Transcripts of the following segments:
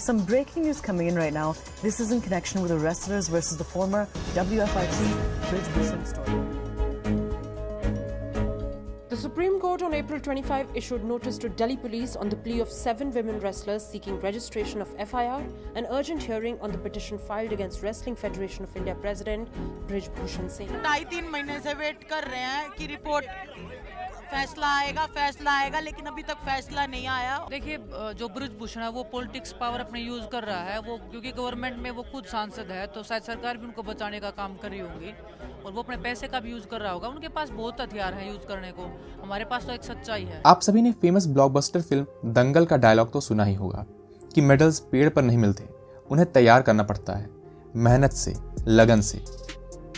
some breaking news coming in right now. This is in connection with the wrestlers versus the former WFI chief, Brij Bhushan story. The Supreme Court on April 25 issued notice to Delhi police on the plea of 7 women wrestlers seeking registration of FIR, an urgent hearing on the petition filed against Wrestling Federation of India President Brij Bhushan Singh. 2.5-3 महीने से wait कर रहे हैं कि report फैसला आएगा लेकिन अभी तक फैसला नहीं आया। देखिए, जो ब्रिज भूषण है वो पॉलिटिक्स पावर अपने यूज कर रहा है, वो क्योंकि गवर्नमेंट में वो खुद सांसद है तो शायद सरकार भी उनको बचाने का काम कर रही होंगी और वो अपने पैसे का भी यूज कर रहा होगा। उनके पास बहुत हथियार है यूज करने को, हमारे पास तो एक सच्चाई है। आप सभी ने फेमस ब्लॉकबस्टर फिल्म दंगल का डायलॉग तो सुना ही होगा कि मेडल्स पेड़ पर नहीं मिलते, उन्हें तैयार करना पड़ता है मेहनत से, लगन से।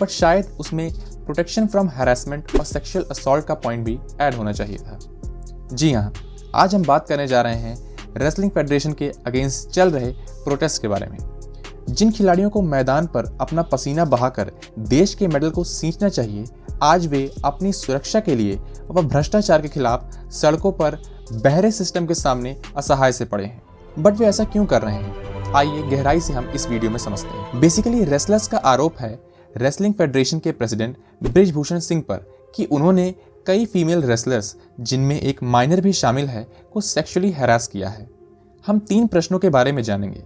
बट शायद उसमें प्रोटेक्शन फ्रॉम हैरेसमेंट और सेक्सुअल असॉल्ट का पॉइंट भी ऐड होना चाहिए था। जी हाँ, आज हम बात करने जा रहे हैं रेसलिंग फेडरेशन के अगेंस्ट चल रहे प्रोटेस्ट के बारे में। जिन खिलाड़ियों को मैदान पर अपना पसीना बहाकर देश के मेडल को सींचना चाहिए, आज वे अपनी सुरक्षा के लिए व भ्रष्टाचार के खिलाफ सड़कों पर बहरे सिस्टम के सामने असहाय से पड़े हैं। बट वे ऐसा क्यों कर रहे हैं? आइए गहराई से हम इस वीडियो में समझते हैं। बेसिकली रेसलर्स का आरोप है रेसलिंग फेडरेशन के प्रेसिडेंट ब्रिज भूषण सिंह पर कि उन्होंने कई फीमेल रेसलर्स, जिनमें एक माइनर भी शामिल है, को सेक्सुअली हैरास किया है। हम 3 प्रश्नों के बारे में जानेंगे।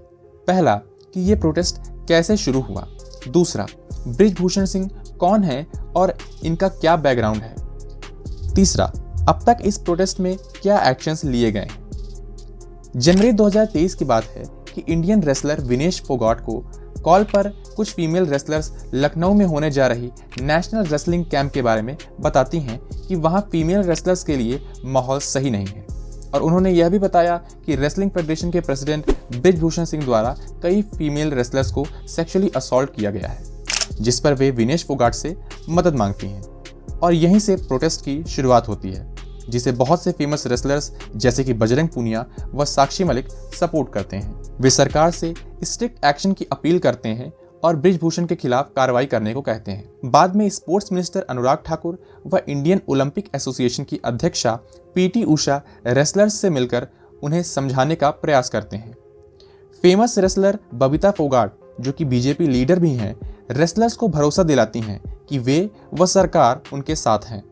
पहला, कि ये प्रोटेस्ट कैसे शुरू हुआ। दूसरा, ब्रिज भूषण सिंह कौन है और इनका क्या बैकग्राउंड है। तीसरा, अब तक इस प्रोटेस्ट में क्या एक्शंस लिए गए हैं। जनवरी 2023 की बात है कि इंडियन रेसलर विनेश फोगाट को कॉल पर कुछ फीमेल रेसलर्स लखनऊ में होने जा रही नेशनल रेसलिंग कैंप के बारे में बताती हैं कि वहां फीमेल रेसलर्स के लिए माहौल सही नहीं है, और उन्होंने यह भी बताया कि रेसलिंग फेडरेशन के प्रेसिडेंट ब्रिज भूषण सिंह द्वारा कई फीमेल रेसलर्स को सेक्सुअली असॉल्ट किया गया है, जिस पर वे विनेश फोगाट से मदद मांगती हैं। और यहीं से प्रोटेस्ट की शुरुआत होती है, जिसे बहुत से फेमस रेसलर्स जैसे कि बजरंग पूनिया व साक्षी मलिक सपोर्ट करते हैं। वे सरकार से स्ट्रिक्ट एक्शन की अपील करते हैं और ब्रिज भूषण के खिलाफ कार्रवाई करने को कहते हैं। बाद में स्पोर्ट्स मिनिस्टर अनुराग ठाकुर व इंडियन ओलंपिक एसोसिएशन की अध्यक्षा पीटी उषा रेसलर्स से मिलकर उन्हें समझाने का प्रयास करते हैं। फेमस रेसलर बबीता फोगाट, जो कि बीजेपी लीडर भी हैं, रेसलर्स को भरोसा दिलाती हैं कि वे व सरकार उनके साथ हैं।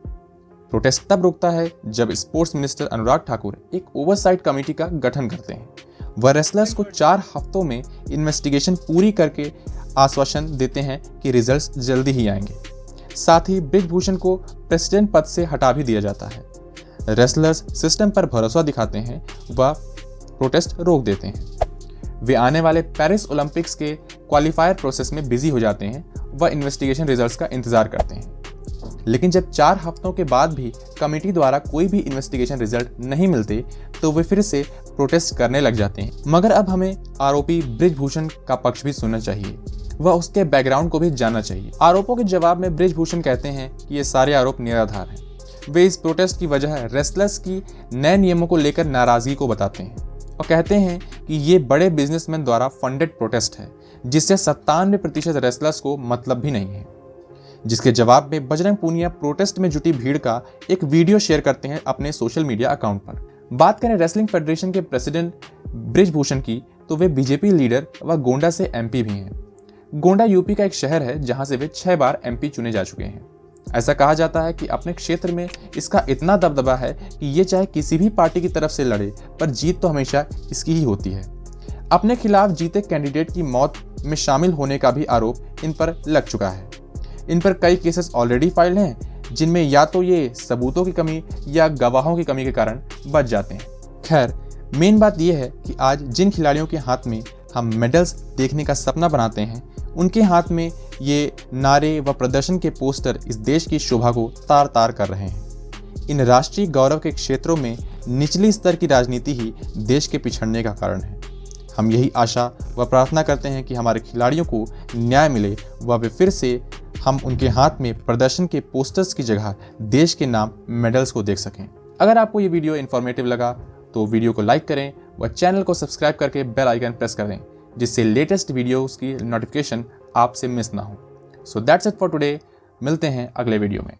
प्रोटेस्ट तब रुकता है जब स्पोर्ट्स मिनिस्टर अनुराग ठाकुर एक ओवरसाइट कमेटी का गठन करते हैं। वह रेसलर्स को 4 हफ्तों में इन्वेस्टिगेशन पूरी करके आश्वासन देते हैं कि रिजल्ट्स जल्दी ही आएंगे। साथ ही ब्रिज भूषण को प्रेसिडेंट पद से हटा भी दिया जाता है। रेसलर्स सिस्टम पर भरोसा दिखाते हैं व प्रोटेस्ट रोक देते हैं। वे आने वाले पेरिस ओलंपिक्स के क्वालिफायर प्रोसेस में बिजी हो जाते हैं व इन्वेस्टिगेशन रिजल्ट्स का इंतजार करते हैं। लेकिन जब 4 हफ्तों के बाद भी कमेटी द्वारा कोई भी इन्वेस्टिगेशन रिजल्ट नहीं मिलते तो वे फिर से प्रोटेस्ट करने लग जाते हैं। मगर अब हमें आरोपी ब्रिज भूषण का पक्ष भी सुनना चाहिए व उसके बैकग्राउंड को भी जानना चाहिए। आरोपों के जवाब में ब्रिज भूषण कहते हैं कि ये सारे आरोप निराधार हैं। वे इस प्रोटेस्ट की वजह रेसलर्स की नए नियमों को लेकर नाराजगी को बताते हैं और कहते हैं कि ये बड़े बिजनेसमैन द्वारा फंडेड प्रोटेस्ट है, जिससे 97% रेसलर्स को मतलब भी नहीं है। जिसके जवाब में बजरंग पूनिया प्रोटेस्ट में जुटी भीड़ का एक वीडियो शेयर करते हैं अपने सोशल मीडिया अकाउंट पर। बात करें रेसलिंग फेडरेशन के प्रेसिडेंट ब्रिज भूषण की, तो वे बीजेपी लीडर व गोंडा से एमपी भी हैं। गोंडा यूपी का एक शहर है जहां से वे 6 बार एमपी चुने जा चुके हैं। ऐसा कहा जाता है कि अपने क्षेत्र में इसका इतना दबदबा है कि ये चाहे किसी भी पार्टी की तरफ से लड़े, पर जीत तो हमेशा इसकी ही होती है। अपने खिलाफ जीते कैंडिडेट की मौत में शामिल होने का भी आरोप इन पर लग चुका है। इन पर कई केसेस ऑलरेडी फाइल हैं, जिनमें या तो ये सबूतों की कमी या गवाहों की कमी के कारण बच जाते हैं। खैर, मेन बात यह है कि आज जिन खिलाड़ियों के हाथ में हम मेडल्स देखने का सपना बनाते हैं, उनके हाथ में ये नारे व प्रदर्शन के पोस्टर इस देश की शोभा को तार तार कर रहे हैं। इन राष्ट्रीय गौरव के क्षेत्रों में निचली स्तर की राजनीति ही देश के पिछड़ने का कारण है। हम यही आशा व प्रार्थना करते हैं कि हमारे खिलाड़ियों को न्याय मिले व वे फिर से हम उनके हाथ में प्रदर्शन के पोस्टर्स की जगह देश के नाम मेडल्स को देख सकें। अगर आपको ये वीडियो इन्फॉर्मेटिव लगा तो वीडियो को लाइक करें व चैनल को सब्सक्राइब करके बेल आइकन प्रेस कर दें, जिससे लेटेस्ट वीडियोस की नोटिफिकेशन आपसे मिस ना हो। So that's it for today. मिलते हैं अगले वीडियो में।